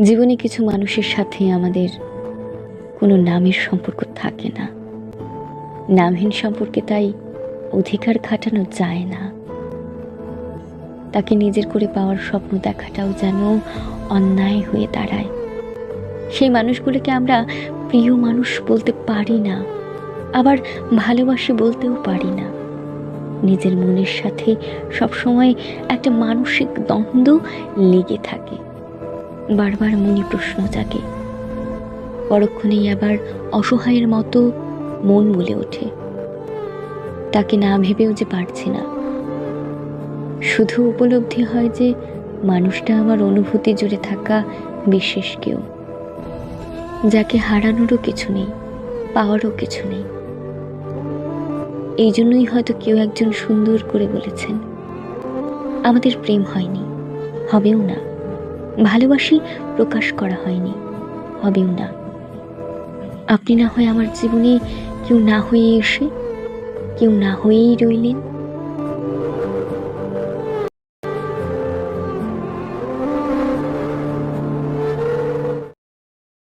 জীবনে কিছু মানুষের সাথে আমাদের কোনো নামের সম্পর্ক থাকে না। নামহীন সম্পর্কে তাই অধিকার খাটানো যায় না। তাকে নিজের করে পাওয়ার স্বপ্ন দেখাটাও যেন অন্যায় হয়ে দাঁড়ায়। সেই মানুষগুলোকে আমরা প্রিয় মানুষ বলতে পারি না, আবার ভালোবাসি বলতেও পারি না। নিজের মনের সাথে সবসময় একটা মানসিক দ্বন্দ্ব লেগে থাকে। বারবার মনে প্রশ্ন জাগে, পরক্ষণেই আবার অসহায়ের মতো মন বলে ওঠে, তাকে না ভেবেও যে পারছি না। শুধু উপলব্ধি হয় যে মানুষটা আমার অনুভূতি জুড়ে থাকা বিশেষ কেউ, যাকে হারানোরও কিছু নেই, পাওয়ারও কিছু নেই। এই জন্যই হয়তো কেউ একজন সুন্দর করে বলেছেন, আমাদের প্রেম হয়নি, হবেও না। ভালোবাসি প্রকাশ করা হয়নি, হবেও না। আপনি না হয় আমার জীবনে কেউ না হয়ে এসে, কেউ না হয়েই রইলেন।